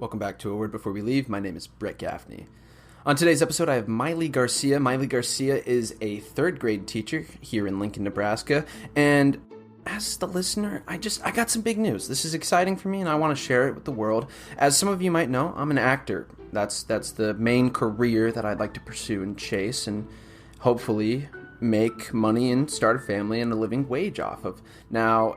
Welcome back to A Word Before We Leave. My name is Brett Gaffney. On today's episode, I have Maylee Garcia. Maylee Garcia is a third grade teacher here in Lincoln, Nebraska. And as the listener, I got some big news. This is exciting for me, and I want to share it with the world. As some of you might know, I'm an actor. That's the main career that I'd like to pursue and chase, and hopefully make money and start a family and a living wage off of. Now,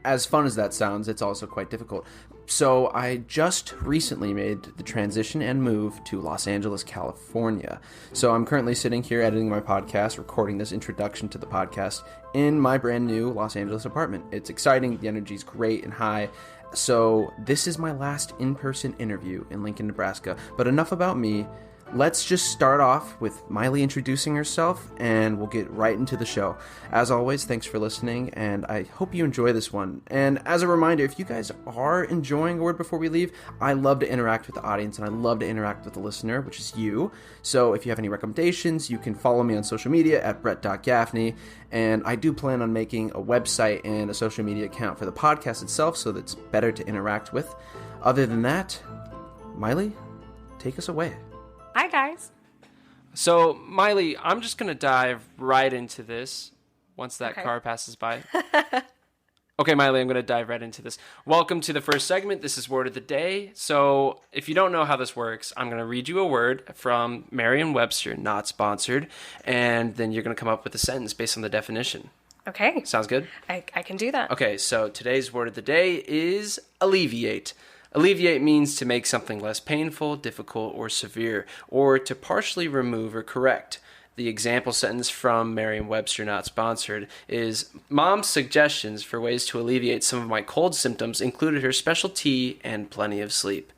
as fun as that sounds, it's also quite difficult. So I just recently made the transition and move to Los Angeles, California. So I'm currently sitting here editing my podcast, recording this introduction to the podcast in my brand new Los Angeles apartment. It's exciting. The energy's great and high. So this is my last in-person interview in Lincoln, Nebraska. But enough about me. Let's just start off with Maylee introducing herself, and we'll get right into the show. As always, thanks for listening, and I hope you enjoy this one. And as a reminder, if you guys are enjoying A Word Before We Leave, I love to interact with the audience, and I love to interact with the listener, which is you. So if you have any recommendations, you can follow me on social media at brett.gaffney, and I do plan on making a website and a social media account for the podcast itself, so that it's better to interact with. Other than that, Maylee, take us away. Hi, guys. So, Maylee, I'm just going to dive right into this once that car passes by. Okay, Maylee, I'm going to dive right into this. Welcome to the first segment. This is Word of the Day. So, if you don't know how this works, I'm going to read you a word from Merriam-Webster, not sponsored, and then you're going to come up with a sentence based on the definition. Okay. Sounds good? I can do that. Okay, so today's Word of the Day is alleviate. Alleviate means to make something less painful, difficult, or severe, or to partially remove or correct. The example sentence from Merriam-Webster, not sponsored, is, Mom's suggestions for ways to alleviate some of my cold symptoms included her special tea and plenty of sleep.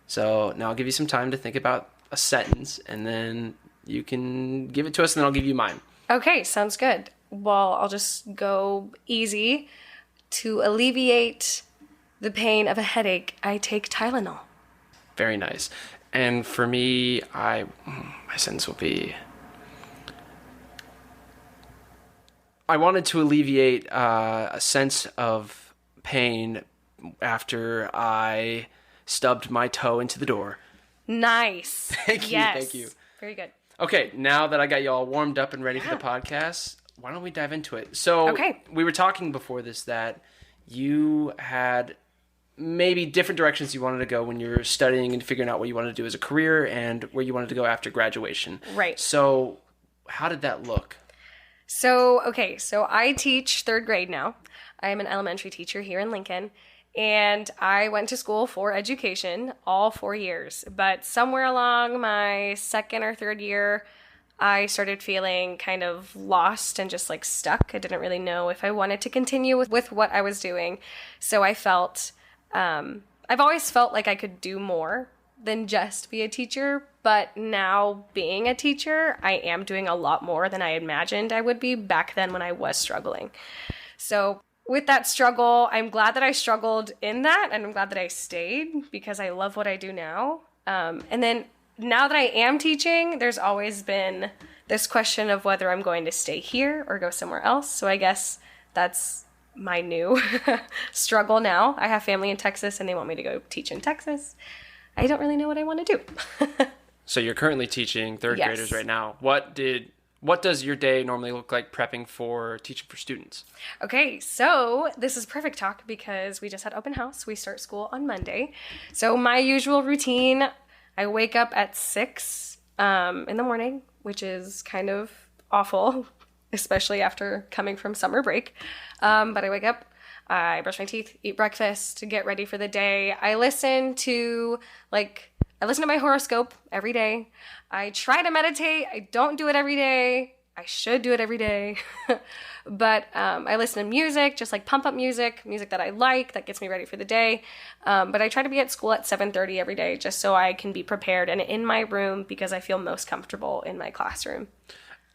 So now I'll give you some time to think about a sentence, and then you can give it to us, and then I'll give you mine. Okay, sounds good. Well, I'll just go easy. To alleviate the pain of a headache, I take Tylenol. Very nice. And for me, my sentence will be, I wanted to alleviate a sense of pain after I stubbed my toe into the door. Nice. Thank you. Yes. Thank you. Very good. Okay, now that I got you all warmed up and ready for the podcast, why don't we dive into it? So we were talking before this that you had maybe different directions you wanted to go when you were studying and figuring out what you wanted to do as a career and where you wanted to go after graduation. Right. So how did that look? So I teach third grade now. I am an elementary teacher here in Lincoln, and I went to school for education all 4 years. But somewhere along my second or third year, I started feeling kind of lost and just like stuck. I didn't really know if I wanted to continue with what I was doing. So I felt... I've always felt like I could do more than just be a teacher, but now being a teacher, I am doing a lot more than I imagined I would be back then when I was struggling. So with that struggle, I'm glad that I struggled in that, and I'm glad that I stayed because I love what I do now. And then now that I am teaching, there's always been this question of whether I'm going to stay here or go somewhere else. So I guess that's my new struggle now. I have family in Texas and they want me to go teach in Texas. I don't really know what I want to do. So you're currently teaching third graders right now. What does your day normally look like prepping for teaching for students? Okay, so this is perfect talk because we just had open house. We start school on Monday. So my usual routine, I wake up at 6 in the morning, which is kind of awful, especially after coming from summer break. But I wake up, I brush my teeth, eat breakfast, get ready for the day. I listen to my horoscope every day. I try to meditate. I don't do it every day. I should do it every day. But I listen to music, just like pump up music that I like, that gets me ready for the day. But I try to be at school at 7:30 every day just so I can be prepared and in my room because I feel most comfortable in my classroom.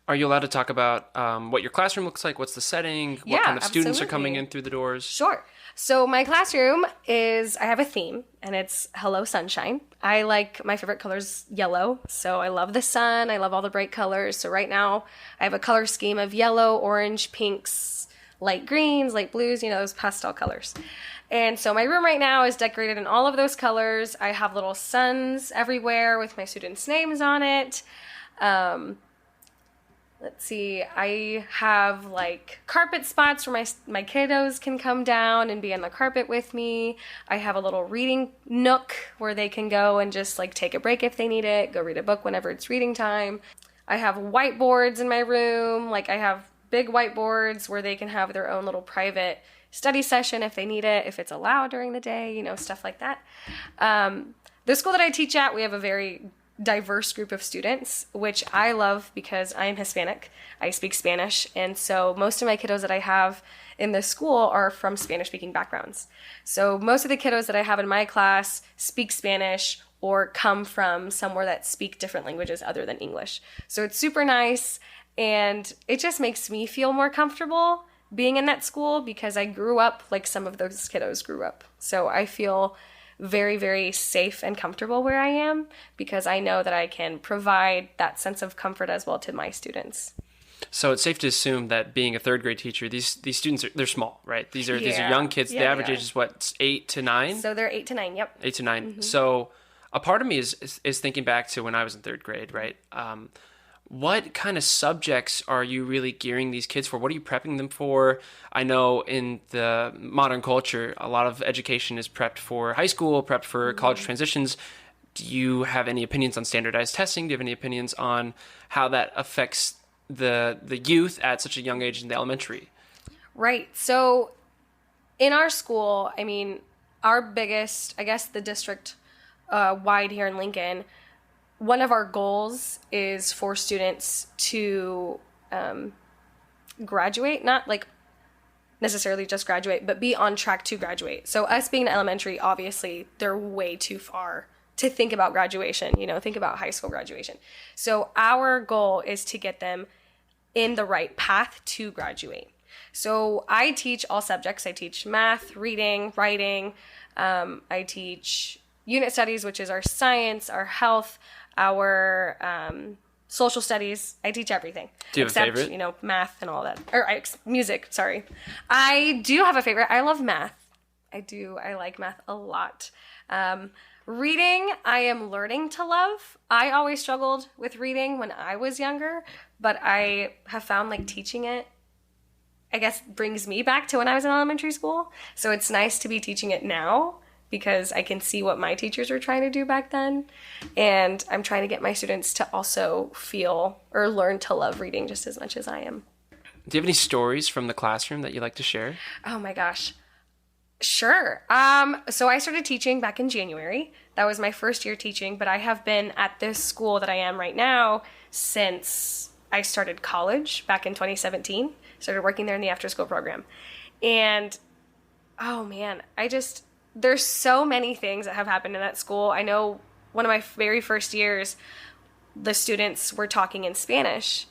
Are you allowed to talk about what your classroom looks like? What's the setting? What kind of students are coming in through the doors? Sure. So my classroom I have a theme, and it's Hello Sunshine. I like, my favorite color is yellow, so I love the sun. I love all the bright colors. So right now I have a color scheme of yellow, orange, pinks, light greens, light blues, those pastel colors. And so my room right now is decorated in all of those colors. I have little suns everywhere with my students' names on it. Let's see, I have like carpet spots where my kiddos can come down and be on the carpet with me. I have a little reading nook where they can go and just like take a break if they need it, go read a book whenever it's reading time. I have whiteboards in my room. Like I have big whiteboards where they can have their own little private study session if they need it, if it's allowed during the day, stuff like that. The school that I teach at, we have a very diverse group of students, which I love because I am Hispanic. I speak Spanish, and so most of my kiddos that I have in this school are from Spanish-speaking backgrounds. So most of the kiddos that I have in my class speak Spanish or come from somewhere that speak different languages other than English. So it's super nice, and it just makes me feel more comfortable being in that school because I grew up like some of those kiddos grew up. So I feel very, very safe and comfortable where I am because I know that I can provide that sense of comfort as well to my students. So it's safe to assume that being a third grade teacher, these students they're small, right? These are young kids. Yeah, the average age is what, 8 to 9? So they're 8 to 9. Yep. 8 to 9. Mm-hmm. So a part of me is thinking back to when I was in third grade, right? What kind of subjects are you really gearing these kids for? What are you prepping them for? I know in the modern culture, a lot of education is prepped for high school, prepped for college transitions. Do you have any opinions on standardized testing? Do you have any opinions on how that affects the youth at such a young age in the elementary? Right. So in our school, I mean, our biggest, I guess the district wide here in Lincoln, one of our goals is for students to graduate, not like necessarily just graduate, but be on track to graduate. So us being in elementary, obviously, they're way too far to think about graduation, think about high school graduation. So our goal is to get them in the right path to graduate. So I teach all subjects. I teach math, reading, writing. I teach unit studies, which is our science, our health, our social studies. I teach everything. Do you have a favorite? Math and all that. Or music, sorry. I do have a favorite. I love math. I do. I like math a lot. Reading, I am learning to love. I always struggled with reading when I was younger, but I have found like teaching it, I guess, brings me back to when I was in elementary school. So it's nice to be teaching it now because I can see what my teachers were trying to do back then. And I'm trying to get my students to also feel or learn to love reading just as much as I am. Do you have any stories from the classroom that you'd like to share? Oh my gosh. Sure. So I started teaching back in January. That was my first year teaching, but I have been at this school that I am right now since I started college back in 2017. Started working there in the after-school program. And, oh man, there's so many things that have happened in that school. I know one of my very first years, the students were talking in Spanish.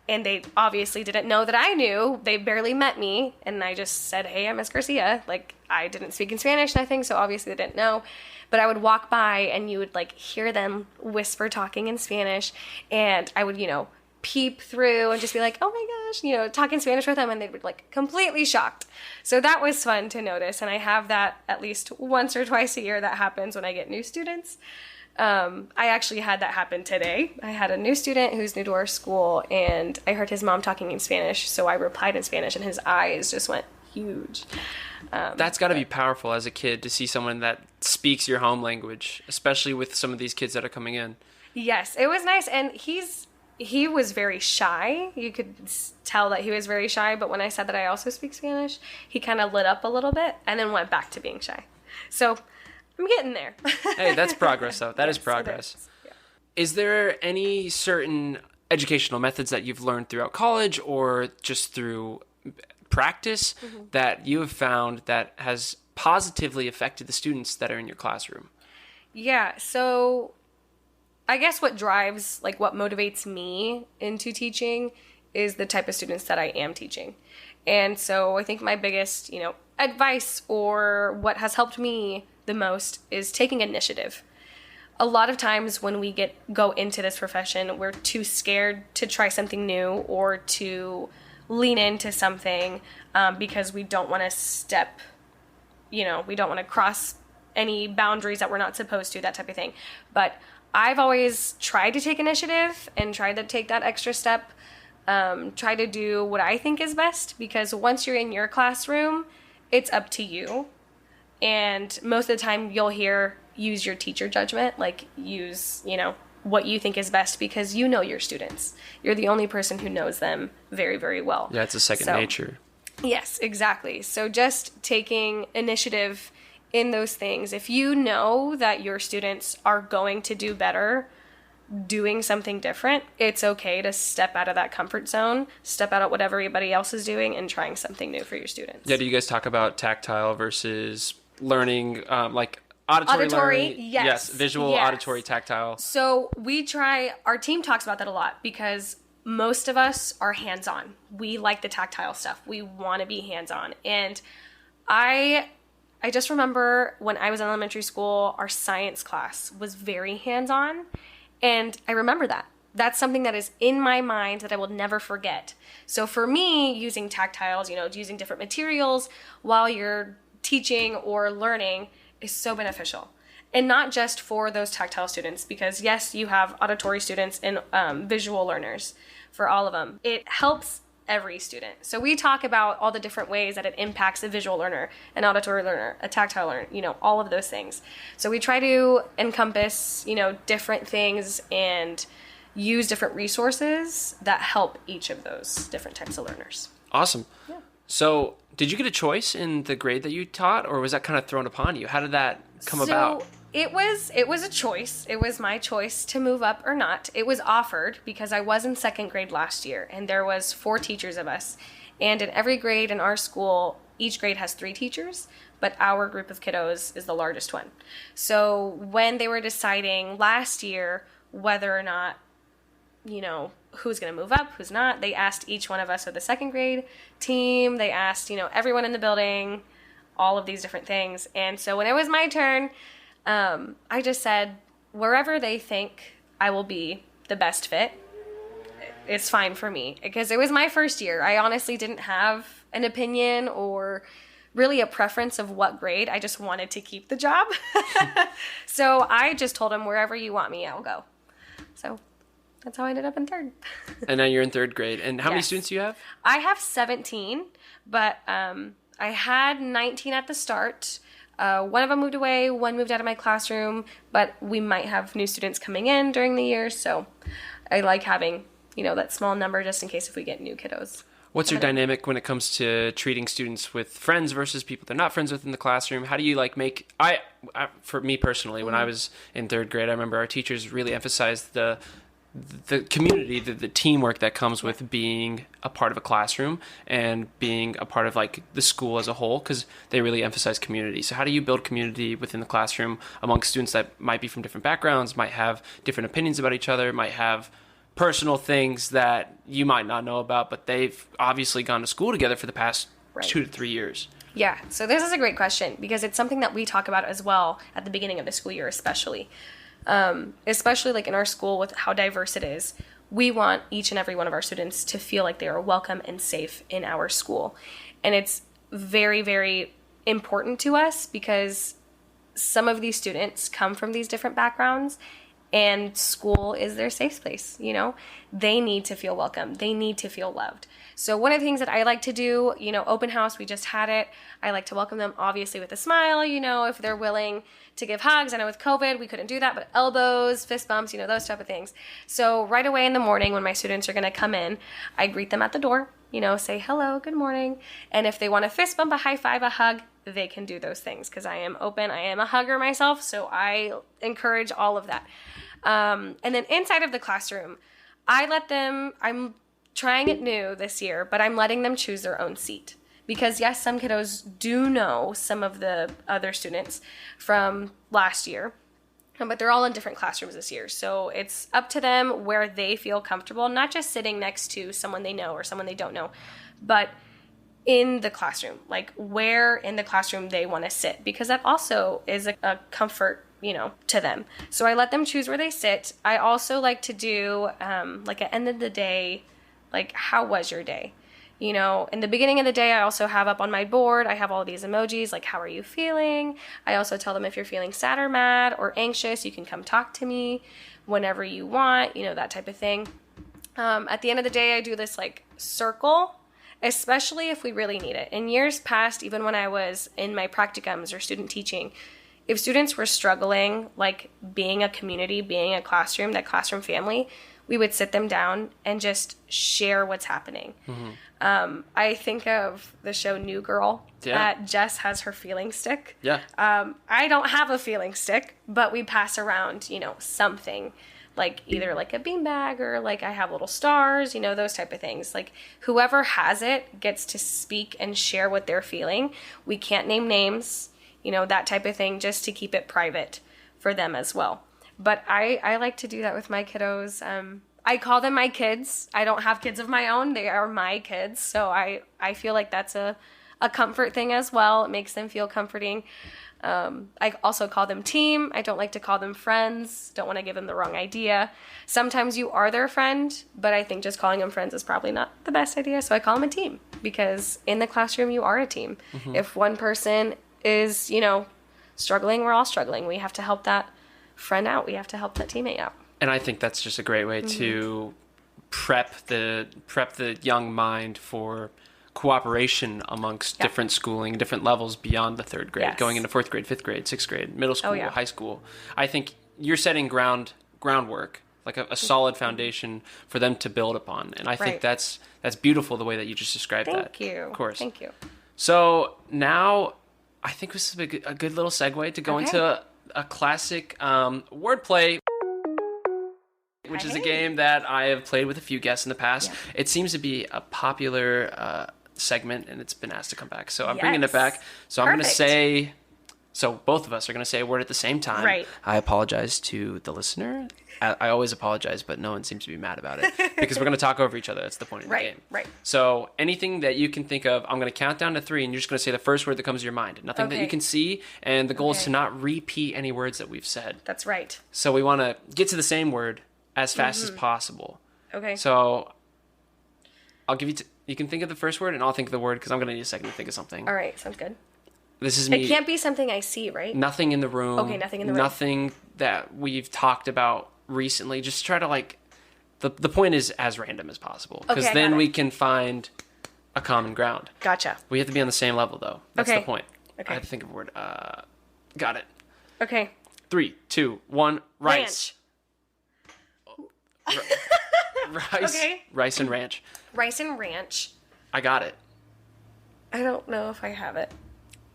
And they obviously didn't know that I knew. They barely met me. And I just said, hey, I'm Miss Garcia. Like, I didn't speak in Spanish, nothing. So obviously they didn't know. But I would walk by and you would, like, hear them whisper talking in Spanish. And I would, peep through and just be like, oh my gosh, talk in Spanish with them. And they would, like, completely shocked. So that was fun to notice. And I have that at least once or twice a year that happens when I get new students. I actually had that happen today. I had a new student who's new to our school, and I heard his mom talking in Spanish, so I replied in Spanish, and his eyes just went huge. That's got to be powerful as a kid to see someone that speaks your home language, especially with some of these kids that are coming in. Yes, it was nice, and he was very shy. You could tell that he was very shy, but when I said that I also speak Spanish, he kind of lit up a little bit and then went back to being shy. So I'm getting there. Hey, that's progress, though. That is progress. Is. Yeah. Is there any certain educational methods that you've learned throughout college or just through practice that you have found that has positively affected the students that are in your classroom? Yeah, so I guess what motivates me into teaching is the type of students that I am teaching. And so I think my biggest, advice or what has helped me the most is taking initiative. A lot of times when we go into this profession, we're too scared to try something new or to lean into something because we don't want to we don't want to cross any boundaries that we're not supposed to, that type of thing. But I've always tried to take initiative and tried to take that extra step, try to do what I think is best, because once you're in your classroom, it's up to you. And most of the time you'll hear, use your teacher judgment, like use, what you think is best, because you know your students. You're the only person who knows them very, very well. Yeah, it's a second nature. Yes, exactly. So just taking initiative in those things. If you know that your students are going to do better doing something different, it's okay to step out of that comfort zone, step out of what everybody else is doing, and trying something new for your students. Yeah, do you guys talk about tactile versus learning, like auditory learning? Yes. Visual, yes. Auditory, tactile. So our team talks about that a lot, because most of us are hands-on. We like the tactile stuff. We want to be hands-on. And I just remember when I was in elementary school, our science class was very hands-on. And I remember that. That's something that is in my mind that I will never forget. So for me, using tactiles, using different materials while you're teaching or learning is so beneficial. And not just for those tactile students, because yes, you have auditory students and visual learners. For all of them, it helps every student. So we talk about all the different ways that it impacts a visual learner, an auditory learner, a tactile learner, all of those things. So we try to encompass, different things and use different resources that help each of those different types of learners. Awesome. Yeah. So did you get a choice in the grade that you taught, or was that kind of thrown upon you? How did that come about? It was a choice. It was my choice to move up or not. It was offered because I was in second grade last year, and there was 4 teachers of us. And in every grade in our school, each grade has 3 teachers, but our group of kiddos is the largest one. So when they were deciding last year whether or not, who's going to move up, who's not, they asked each one of us of the second grade team. They asked, everyone in the building, all of these different things. And so when it was my turn, I just said, wherever they think I will be the best fit, it's fine for me. Because it was my first year. I honestly didn't have an opinion or really a preference of what grade. I just wanted to keep the job. So I just told them, wherever you want me, I'll go. So that's how I ended up in 3rd. And now you're in 3rd grade. And how many Yes. students do you have? I have 17, but I had 19 at the start. One of them moved away, one moved out of my classroom, but we might have new students coming in during the year, so I like having, that small number just in case if we get new kiddos. What's your dynamic when it comes to treating students with friends versus people they're not friends with in the classroom? How do you for me personally, when I was in 3rd grade, I remember our teachers really emphasized the community, the teamwork that comes with being a part of a classroom and being a part of the school as a whole, because they really emphasize community. So how do you build community within the classroom among students that might be from different backgrounds, might have different opinions about each other, might have personal things that you might not know about, but they've obviously gone to school together for the past 2 to 3 years? Yeah, so this is a great question, because it's something that we talk about as well at the beginning of the school year, especially in our school with how diverse it is. We want each and every one of our students to feel like they are welcome and safe in our school. And it's very, very important to us, because some of these students come from these different backgrounds, and school is their safe place. They need to feel welcome. They need to feel loved. So one of the things that I like to do, open house, we just had it. I like to welcome them obviously with a smile, if they're willing to give hugs. I know with COVID, we couldn't do that, but elbows, fist bumps, those type of things. So right away in the morning when my students are going to come in, I greet them at the door, say hello, good morning. And if they want a fist bump, a high five, a hug, they can do those things, because I am open. I am a hugger myself, so I encourage all of that. And then inside of the classroom, I'm trying it new this year, but I'm letting them choose their own seat. Because yes, some kiddos do know some of the other students from last year, but they're all in different classrooms this year. So it's up to them where they feel comfortable, not just sitting next to someone they know or someone they don't know, but in the classroom, where in the classroom they want to sit, because that also is a comfort, to them. So I let them choose where they sit. I also like to do, at the end of the day, how was your day? You know, in the beginning of the day, I also have up on my board, I have all these emojis, like, how are you feeling? I also tell them if you're feeling sad or mad or anxious, you can come talk to me whenever you want, you know, that type of thing. At the end of the day, I do this like circle, especially if we really need it. In years past, even when I was in my practicums or student teaching, if students were struggling, like being a community, being a classroom, that classroom family, we would sit them down and just share what's happening. I think of the show New Girl, that Jess has her feeling stick. I don't have a feeling stick, but we pass around, you know, something. Like either like a beanbag or like I have little stars, you know, those type of things. Like whoever has it gets to speak and share what they're feeling. We can't name names, you know, that type of thing, just to keep it private for them as well. But I like to do that with my kiddos. I call them my kids. I don't have kids of my own. They are my kids. So I feel like that's a comfort thing as well. It makes them feel comforting. I also call them team. I don't like to call them friends. Don't want to give them the wrong idea. Sometimes you are their friend, but I think just calling them friends is probably not the best idea. So I call them a team, because in the classroom, you are a team. If one person is, you know, struggling, we're all struggling. We have to help that friend out. We have to help that teammate out. And I think that's just a great way to prep the young mind for cooperation amongst different schooling, different levels beyond the third grade, going into fourth grade, fifth grade, sixth grade, middle school, high school. I think you're setting groundwork, like a solid foundation for them to build upon. And I think that's beautiful, the way that you just described that. Thank you. Of course. Thank you. So now I think this is a good little segue to go into a classic wordplay, which is a game that I have played with a few guests in the past. It seems to be a popular segment, and it's been asked to come back. So I'm bringing it back. So I'm going to say, so both of us are going to say a word at the same time. Right. I apologize to the listener. I always apologize, but no one seems to be mad about it, because we're going to talk over each other. That's the point of the game. Right. So anything that you can think of, I'm going to count down to 3, and you're just going to say the first word that comes to your mind. Nothing that you can see, and the goal is to not repeat any words that we've said. That's right. So we want to get to the same word as fast as possible. Okay. So I'll give you, you can think of the first word, and I'll think of the word, because I'm going to need a second to think of something. All right. Sounds good. This is me. It can't be something I see, right? Nothing in the room. Okay, nothing in the room. Nothing that we've talked about recently. Just try to, like, the point is as random as possible, because then we can find a common ground. Gotcha. We have to be on the same level, though. That's the point. Okay. I have to think of a word. Got it. Okay. 3, 2, 1. Rice. Rice. Okay. Rice and ranch. Rice and ranch. I got it. I don't know if I have it.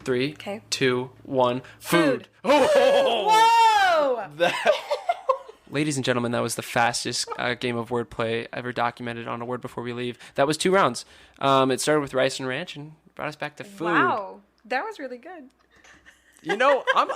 3, Okay. 2, 1. Food. Whoa! Ladies and gentlemen, that was the fastest game of wordplay ever documented on A Word Before We Leave. That was 2 rounds. It started with rice and ranch and brought us back to food. Wow. That was really good. You know, I'm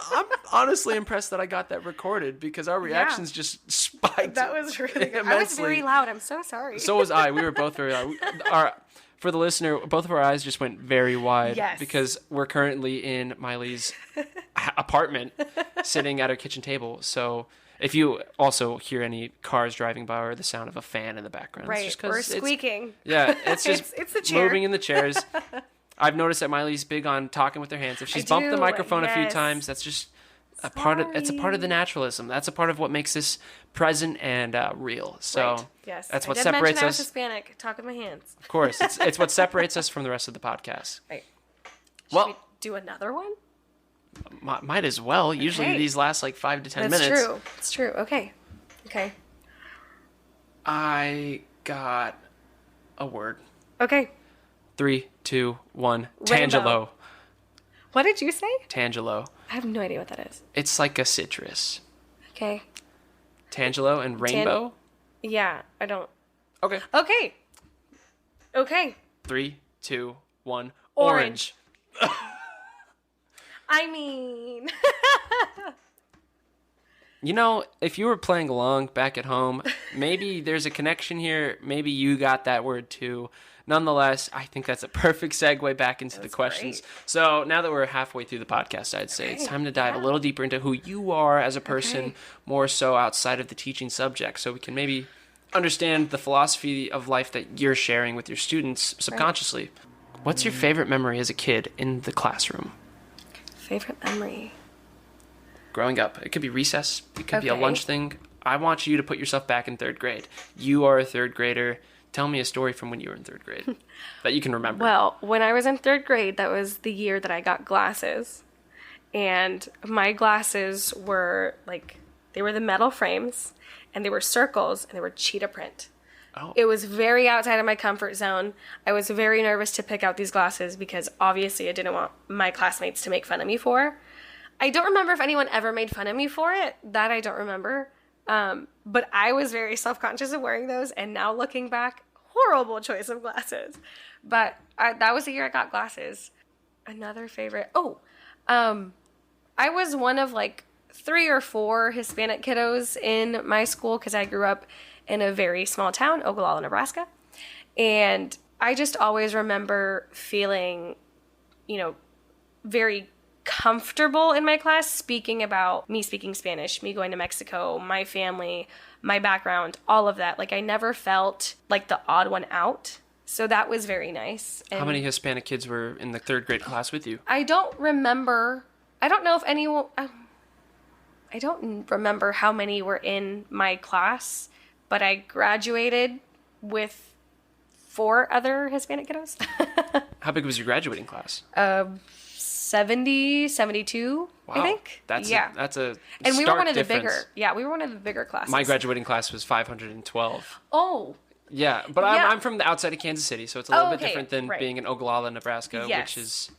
honestly impressed that I got that recorded, because our reactions just spiked. That was really good. immensely. I was very loud. I'm so sorry. So was I. We were both very loud. For the listener, both of our eyes just went very wide. Yes. Because we're currently in Maylee's apartment, sitting at her kitchen table. So if you also hear any cars driving by or the sound of a fan in the background, right, it's just or squeaking. It's just it's the chair. moving in the chairs. I've noticed that Maylee's big on talking with her hands. If she's bumped the microphone a few times, that's just a part of. It's a part of the naturalism. That's a part of what makes this present and real. So yes, that's what I did separates mention I was us. Hispanic. Talk with my hands. Of course, it's what separates us from the rest of the podcast. Right. Should Well, we do another one? might as well. Usually these last like 5 to 10 minutes. That's true. It's true. Okay. I got a word. Okay. 3, 2, 1. Rainbow. Tangelo. What did you say? Tangelo. I have no idea what that is. It's like a citrus. Okay. Tangelo and rainbow? Yeah, I don't. Okay. Okay. 3, 2, 1. Orange. I mean. You know, if you were playing along back at home, maybe there's a connection here. Maybe you got that word too. Nonetheless, I think that's a perfect segue back into the questions. Great. So now that we're halfway through the podcast, I'd say it's time to dive a little deeper into who you are as a person, more so outside of the teaching subject, so we can maybe understand the philosophy of life that you're sharing with your students subconsciously. Right. What's your favorite memory as a kid in the classroom? Favorite memory? Growing up. It could be recess. It could be a lunch thing. I want you to put yourself back in third grade. You are a third grader. Tell me a story from when you were in third grade that you can remember. Well, when I was in third grade, that was the year that I got glasses. And my glasses were they were the metal frames, and they were circles, and they were cheetah print. Oh. It was very outside of my comfort zone. I was very nervous to pick out these glasses because obviously I didn't want my classmates to make fun of me for. I don't remember if anyone ever made fun of me for it. That I don't remember. But I was very self-conscious of wearing those, and now looking back, horrible choice of glasses. But that was the year I got glasses. Another favorite. I was one of 3 or 4 Hispanic kiddos in my school because I grew up in a very small town, Lincoln, Nebraska. And I just always remember feeling, very comfortable in my class speaking about me speaking Spanish, me going to Mexico, my family, my background, all of that. I never felt like the odd one out. So that was very nice. And how many Hispanic kids were in the third grade class with you? I don't remember. I don't know if anyone... I don't remember how many were in my class, but I graduated with 4 other Hispanic kiddos. How big was your graduating class? 70, 72, wow. I think. That's a and we were one of the difference. we were one of the bigger classes. My graduating class was 512. Oh. Yeah, but yeah. I'm from the outside of Kansas City, so it's a little bit different than being in Ogallala, Nebraska, yes. which is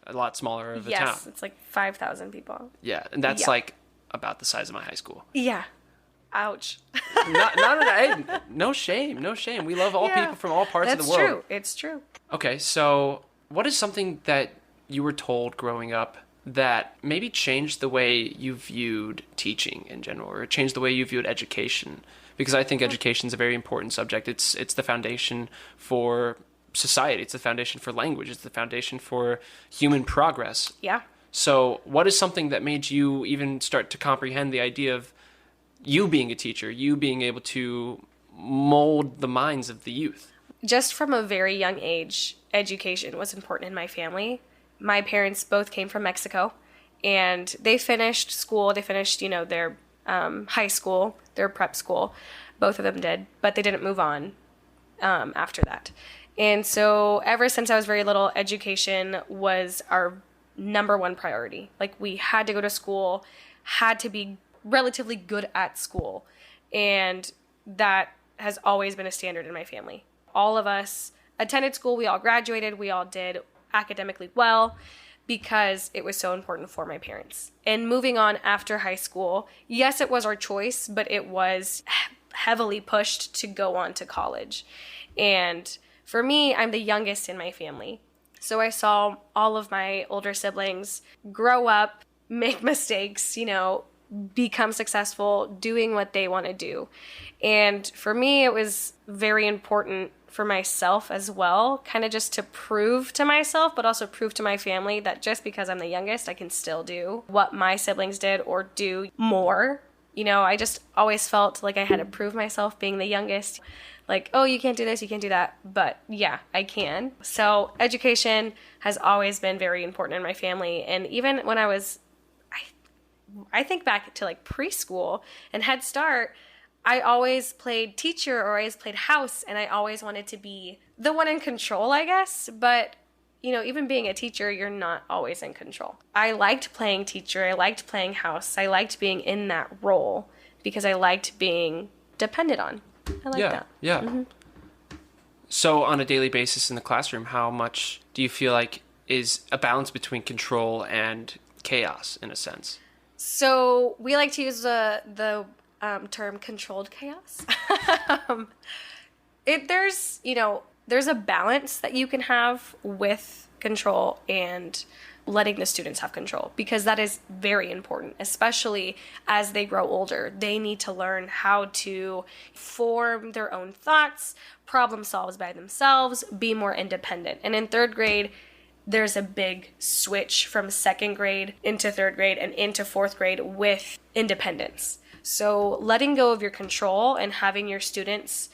a lot smaller of a town. town. Yes, it's 5,000 people. Yeah, and that's about the size of my high school. Yeah. Ouch. No shame. We love all people from all parts of the world. That's true. It's true. Okay, so what is something that you were told growing up that maybe changed the way you viewed teaching in general, or changed the way you viewed education? Because I think education is a very important subject. It's the foundation for society. It's the foundation for language. It's the foundation for human progress. Yeah. So what is something that made you even start to comprehend the idea of you being a teacher, you being able to mold the minds of the youth? Just from a very young age, education was important in my family. My parents both came from Mexico, and they finished school. They finished, their high school, their prep school. Both of them did, but they didn't move on after that. And so ever since I was very little, education was our number one priority. We had to go to school, had to be relatively good at school. And that has always been a standard in my family. All of us attended school. We all graduated. We all did academically well because it was so important for my parents. And moving on after high school, yes, it was our choice, but it was heavily pushed to go on to college. And for me, I'm the youngest in my family. So I saw all of my older siblings grow up, make mistakes, become successful, doing what they want to do. And for me, it was very important for myself as well, kind of just to prove to myself, but also prove to my family that just because I'm the youngest, I can still do what my siblings did or do more. I just always felt like I had to prove myself being the youngest. Oh, you can't do this, you can't do that. But yeah, I can. So education has always been very important in my family. And even when I was, I think back to preschool and Head Start, I always played teacher or I always played house, and I always wanted to be the one in control, I guess. But, even being a teacher, you're not always in control. I liked playing teacher. I liked playing house. I liked being in that role because I liked being depended on. I like that. Yeah. Mm-hmm. So on a daily basis in the classroom, how much do you feel like is a balance between control and chaos in a sense? So we like to use the term controlled chaos. There's a balance that you can have with control and letting the students have control, because that is very important, especially as they grow older. They need to learn how to form their own thoughts, problem solve by themselves, be more independent. And in third grade, there's a big switch from second grade into third grade and into fourth grade with independence. So letting go of your control and having your students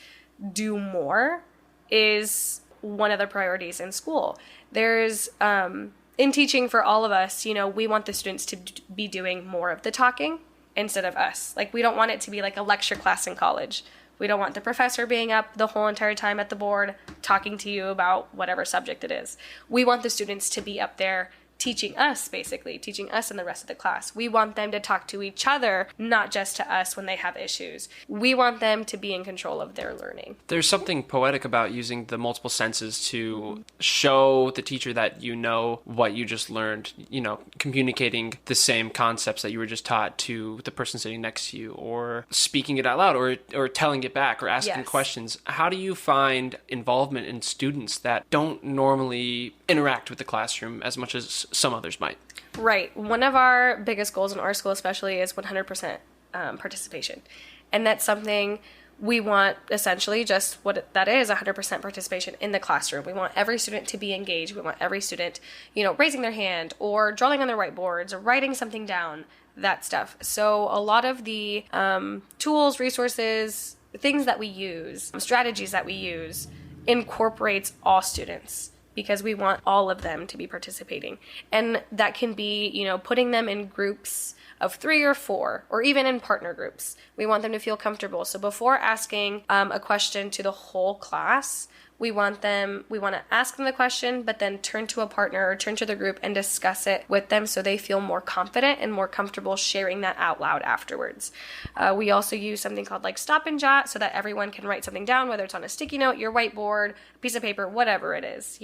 do more is one of the priorities in school. There's in teaching for all of us, we want the students to be doing more of the talking instead of us. Like, we don't want it to be like a lecture class in college. We don't want the professor being up the whole entire time at the board talking to you about whatever subject it is. We want the students to be up there teaching us, basically, teaching us and the rest of the class. We want them to talk to each other, not just to us when they have issues. We want them to be in control of their learning. There's something poetic about using the multiple senses to show the teacher that you know what you just learned, communicating the same concepts that you were just taught to the person sitting next to you, or speaking it out loud, or telling it back, or asking questions. How do you find involvement in students that don't normally interact with the classroom as much as some others might? Right. One of our biggest goals in our school especially is 100% participation. And that's something we want, essentially just what that is, 100% participation in the classroom. We want every student to be engaged. We want every student, raising their hand or drawing on their whiteboards or writing something down, that stuff. So a lot of the tools, resources, things that we use, strategies that we use incorporates all students, because we want all of them to be participating. And that can be, putting them in groups of 3 or 4, or even in partner groups. We want them to feel comfortable. So before asking a question to the whole class, we want to ask them the question, but then turn to a partner or turn to the group and discuss it with them so they feel more confident and more comfortable sharing that out loud afterwards. We also use something called Stop and Jot so that everyone can write something down, whether it's on a sticky note, your whiteboard, a piece of paper, whatever it is,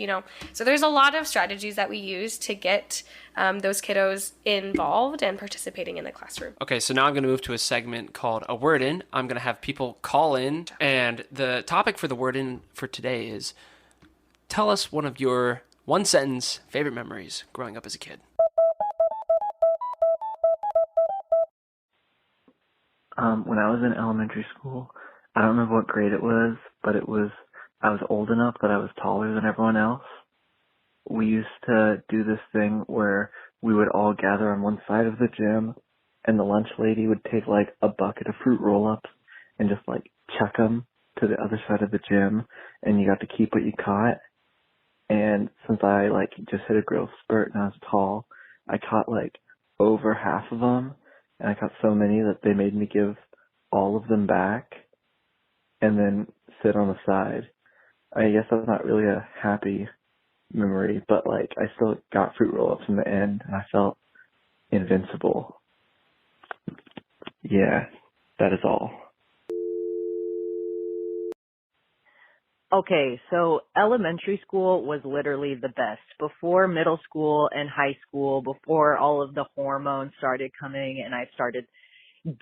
So there's a lot of strategies that we use to get those kiddos involved and participating in the classroom. Okay, so now I'm going to move to a segment called A Word In. I'm going to have people call in, and the topic for the Word In for today is, tell us one of your one-sentence favorite memories growing up as a kid. When I was in elementary school, I don't remember what grade it was, but I was old enough that I was taller than everyone else. We used to do this thing where we would all gather on one side of the gym, and the lunch lady would take a bucket of fruit roll-ups and just chuck them to the other side of the gym, and you got to keep what you caught. And since I just hit a growth spurt and I was tall, I caught over half of them, and I caught so many that they made me give all of them back and then sit on the side. I guess that's not really a happy memory, but I still got fruit roll-ups in the end, and I felt invincible. Yeah, that is all. Okay, so elementary school was literally the best. Before middle school and high school, before all of the hormones started coming and I started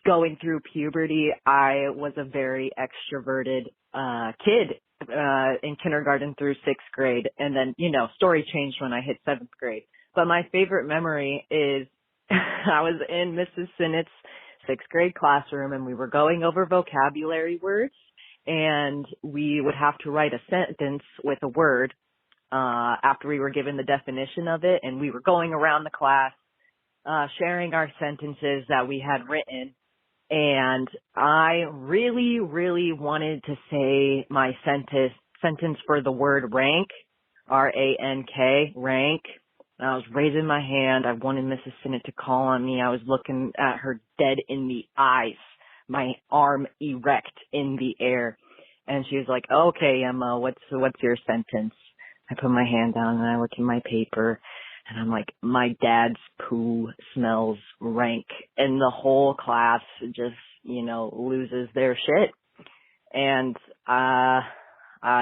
going through puberty, I was a very extroverted kid in kindergarten through 6th grade. And then, story changed when I hit 7th grade. But my favorite memory is I was in Mrs. Sinnett's 6th grade classroom, and we were going over vocabulary words, and we would have to write a sentence with a word after we were given the definition of it. And we were going around the class sharing our sentences that we had written. And I really, really wanted to say my sentence for the word rank, R-A-N-K, rank. And I was raising my hand. I wanted Mrs. Sinnett to call on me. I was looking at her dead in the eyes, my arm erect in the air. And she was like, okay, Emma, what's your sentence? I put my hand down and I look in my paper. And I'm like, my dad's poo smells rank. And the whole class just, loses their shit. And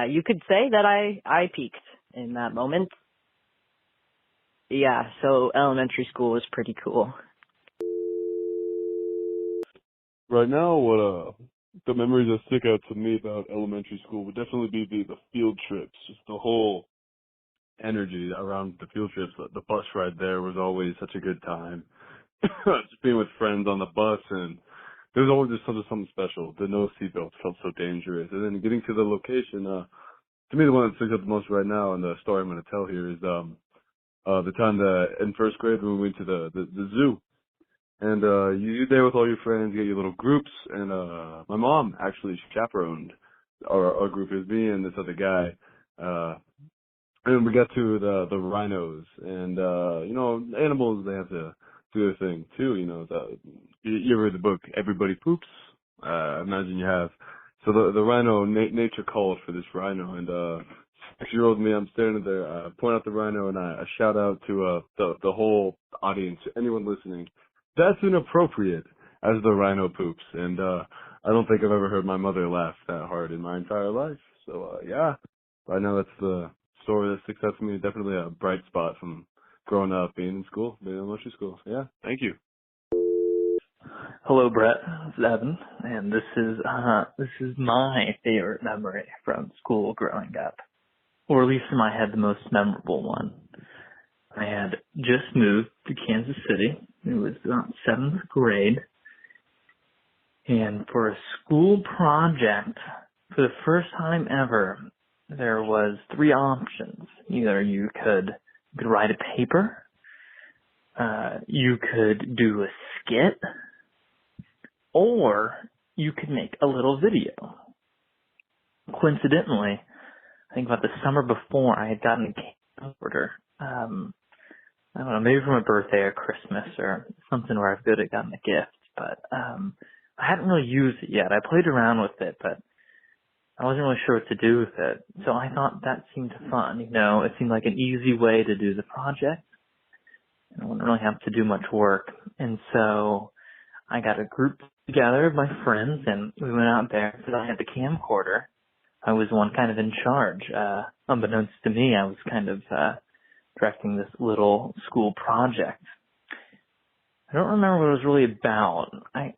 you could say that I peaked in that moment. Yeah, so elementary school was pretty cool. Right now, what the memories that stick out to me about elementary school would definitely be the field trips, just the whole energy around the field trips. The bus ride there was always such a good time. Just being with friends on the bus, and there was always just something special. The no seatbelts felt so dangerous. And then getting to the location, to me the one that sticks out the most right now, and the story I'm going to tell here is the time that in first grade when we went to the zoo. And you're there with all your friends, you get your little groups, and my mom actually chaperoned our group, is me and this other guy. And we got to the rhinos, and animals, they have to do their thing too. You ever read the book Everybody Poops? I imagine you have. So the rhino, nature called for this rhino, and 6-year-old me, I'm standing there, point out the rhino, and I shout out to the whole audience, anyone listening, that's inappropriate, as the rhino poops. And I don't think I've ever heard my mother laugh that hard in my entire life. So yeah, I know that's the story that sticks out to me. Definitely a bright spot from growing up, being in school, being in elementary school. So, yeah, thank you. Hello, Brett. This is Evan, and this is my favorite memory from school growing up, or at least in my head, the most memorable one. I had just moved to Kansas City. It was about 7th grade, and for a school project, for the first time ever, there was 3 options. Either you could write a paper, you could do a skit, or you could make a little video. Coincidentally, I think about the summer before, I had gotten a camcorder. I don't know, maybe from a birthday or Christmas or something where I've good at gotten a gift, but I hadn't really used it yet. I played around with it, but I wasn't really sure what to do with it. So I thought that seemed fun. It seemed like an easy way to do the project. I wouldn't really have to do much work. And so I got a group together of my friends, and we went out there because I had the camcorder. I was one kind of in charge. Unbeknownst to me, I was kind of directing this little school project. I don't remember what it was really about. I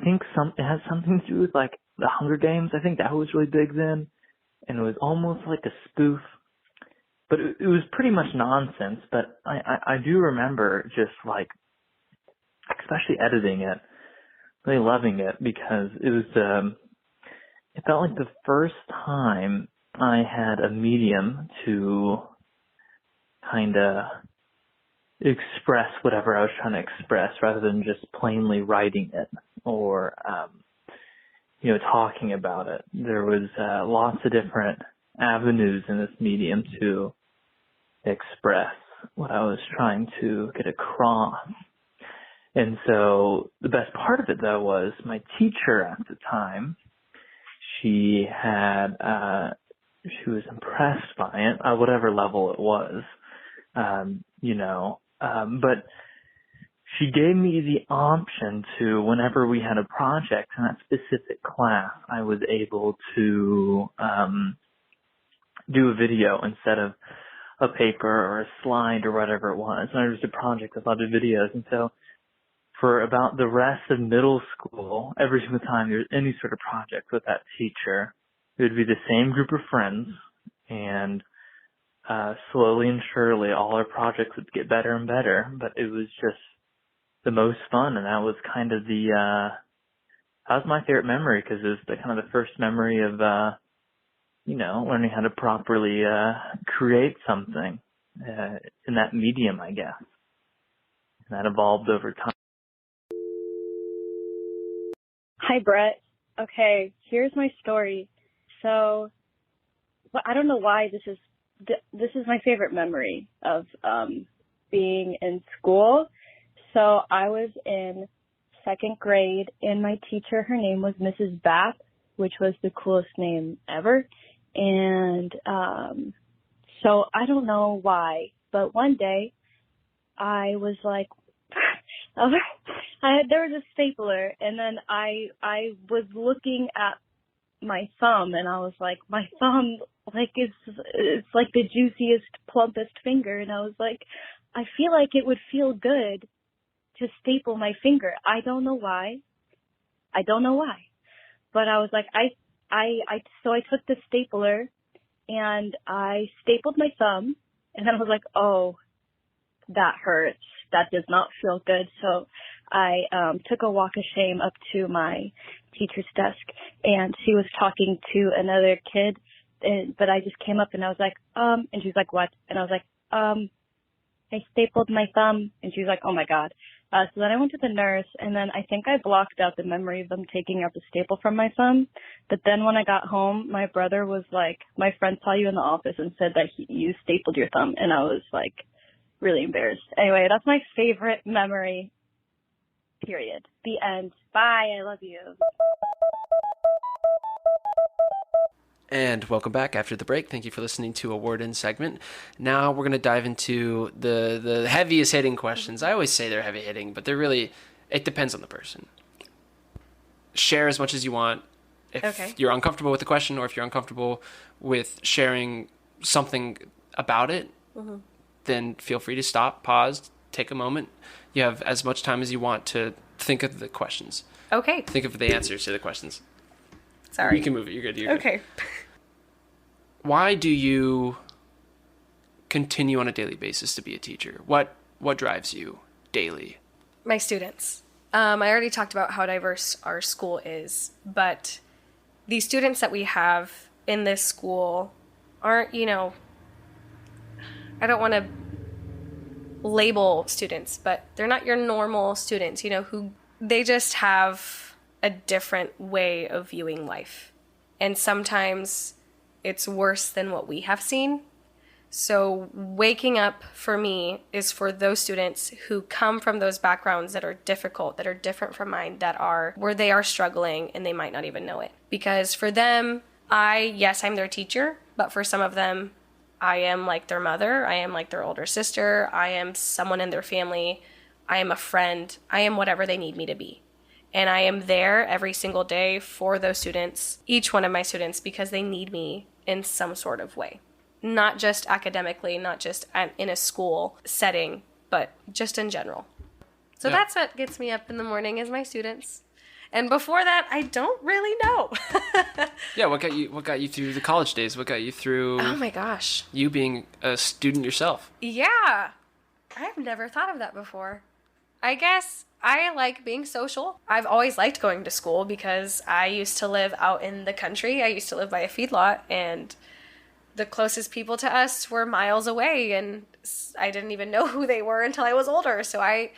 think it has something to do with like the Hunger Games. I think that was really big then, and it was almost like a spoof. But it was pretty much nonsense. But I do remember just like, especially editing it, really loving it, because it was it felt like the first time I had a medium to kind of express whatever I was trying to express rather than just plainly writing it or, talking about it. There was lots of different avenues in this medium to express what I was trying to get across. And so the best part of it, though, was my teacher at the time, she was impressed by it, whatever level it was. But she gave me the option to, whenever we had a project in that specific class, I was able to do a video instead of a paper or a slide or whatever it was. When it was a project, I thought of videos. And so for about the rest of middle school, every single time there was any sort of project with that teacher, it would be the same group of friends, and slowly and surely all our projects would get better and better, but it was just the most fun. And that was kind of that was my favorite memory, because it was the kind of the first memory of, learning how to properly create something in that medium, I guess. And that evolved over time. Hi, Brett. Okay, here's my story. So, I don't know why this is my favorite memory of being in school. So I was in 2nd grade, and my teacher, her name was Mrs. Bath, which was the coolest name ever. And so I don't know why, but one day I was like, there was a stapler, and then I was looking at my thumb, and I was like, my thumb, like, it's like the juiciest, plumpest finger, and I was like, I feel like it would feel good to staple my finger. I don't know why, but I was like, so I took the stapler, and I stapled my thumb, and then I was like, oh, that hurts. That does not feel good. So I took a walk of shame up to my teacher's desk, and she was talking to another kid, but I just came up and I was like, and she's like, what? And I was like, I stapled my thumb. And she was like, oh my God. So then I went to the nurse, and then I think I blocked out the memory of them taking out the staple from my thumb. But then when I got home, my brother was like, my friend saw you in the office and said that you stapled your thumb. And I was like really embarrassed. Anyway, that's my favorite memory, period. The end. Bye. I love you. And welcome back after the break. Thank you for listening to a Word-In segment. Now we're going to dive into the heaviest hitting questions. I always say they're heavy hitting, but they're really, it depends on the person. Share as much as you want. If you're uncomfortable with the question, or if you're uncomfortable with sharing something about it, then feel free to stop, pause, take a moment. You have as much time as you want to think of the questions. Okay. Think of the answers to the questions. Sorry. You can move it. You're good. You're okay. Good. Why do you continue on a daily basis to be a teacher? What drives you daily? My students. I already talked about how diverse our school is, but the students that we have in this school aren't, I don't want to label students, but they're not your normal students, who they just have a different way of viewing life. And sometimes it's worse than what we have seen. So waking up for me is for those students who come from those backgrounds that are difficult, that are different from mine, that are where they are struggling and they might not even know it. Because for them, I'm their teacher, but for some of them, I am like their mother, I am like their older sister, I am someone in their family, I am a friend, I am whatever they need me to be. And I am there every single day for those students, each one of my students, because they need me in some sort of way. Not just academically, not just in a school setting, but just in general. So that's what gets me up in the morning is my students. And before that, I don't really know. Yeah, what got you through the college days? What got you through Oh my gosh. You being a student yourself? Yeah. I've never thought of that before. I guess I like being social. I've always liked going to school because I used to live out in the country. I used to live by a feedlot, and the closest people to us were miles away, and I didn't even know who they were until I was older. So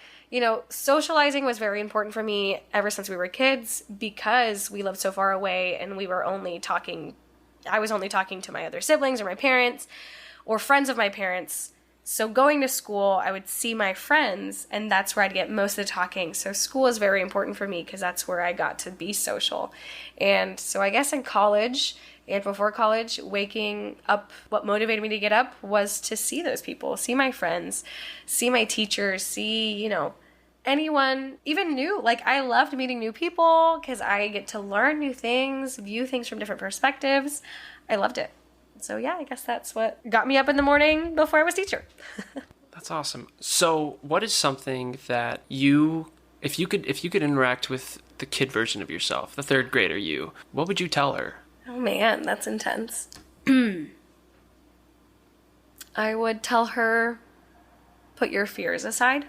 socializing was very important for me ever since we were kids because we lived so far away, and I was only talking to my other siblings or my parents or friends of my parents. So going to school, I would see my friends, and that's where I'd get most of the talking. So school is very important for me because that's where I got to be social. And so I guess in college and before college, waking up, what motivated me to get up was to see those people, see my friends, see my teachers, see, anyone, even new. Like, I loved meeting new people because I get to learn new things, view things from different perspectives. I loved it. So yeah, I guess that's what got me up in the morning before I was teacher. That's awesome. So what is something that if you could interact with the kid version of yourself, the third grader you, what would you tell her? Oh man, that's intense. I would tell her, put your fears aside.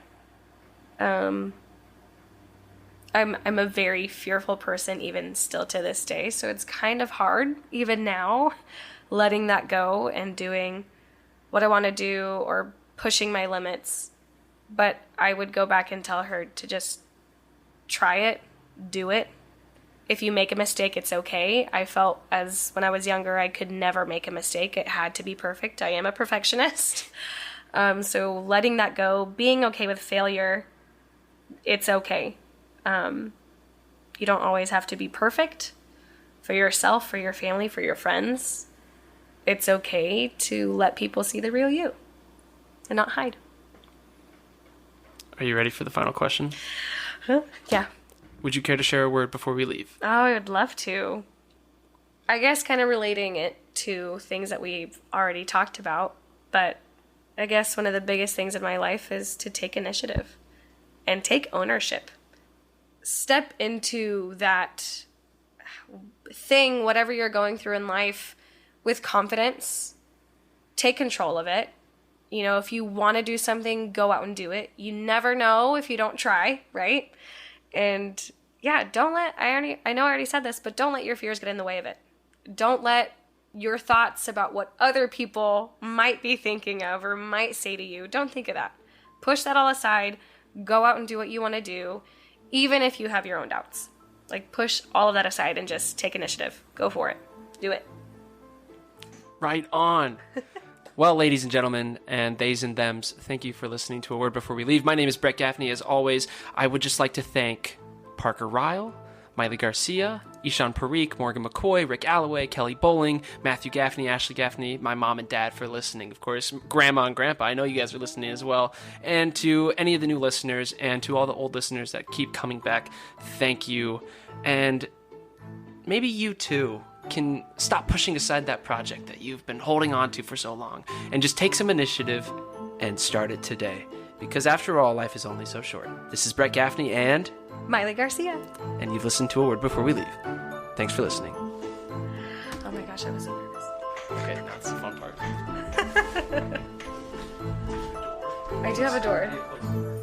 I'm a very fearful person even still to this day, so it's kind of hard even now letting that go and doing what I want to do or pushing my limits. But I would go back and tell her to just try it, do it. If you make a mistake, it's okay. I felt as when I was younger, I could never make a mistake. It had to be perfect. I am a perfectionist. So letting that go, being okay with failure, it's okay. You don't always have to be perfect for yourself, for your family, for your friends. It's okay to let people see the real you and not hide. Are you ready for the final question? Yeah. Would you care to share a word before we leave? Oh, I would love to. I guess kind of relating it to things that we've already talked about, but I guess one of the biggest things in my life is to take initiative and take ownership. Step into that thing, whatever you're going through in life, with confidence. Take control of it. If you want to do something, go out and do it. You never know if you don't try, right? And yeah, I know I already said this, but don't let your fears get in the way of it. Don't let your thoughts about what other people might be thinking of or might say to you, don't think of that. Push that all aside. Go out and do what you want to do, even if you have your own doubts. Like, push all of that aside and just take initiative. Go for it. Do it. Right on. Well, ladies and gentlemen, and theys and thems, thank you for listening to A Word Before We Leave. My name is Brett Gaffney. As always, I would just like to thank Parker Ryle, Maylee Garcia, Ishan Parikh, Morgan McCoy, Rick Alloway, Kelly Bowling, Matthew Gaffney, Ashley Gaffney, my mom and dad for listening. Of course, Grandma and Grandpa, I know you guys are listening as well. And to any of the new listeners and to all the old listeners that keep coming back, thank you. And maybe you too can stop pushing aside that project that you've been holding on to for so long and just take some initiative and start it today. Because after all, life is only so short. This is Brett Gaffney and Maylee Garcia. And you've listened to A Word Before We Leave. Thanks for listening. Oh my gosh, I was so nervous. Okay, now it's the fun part. I do have a door.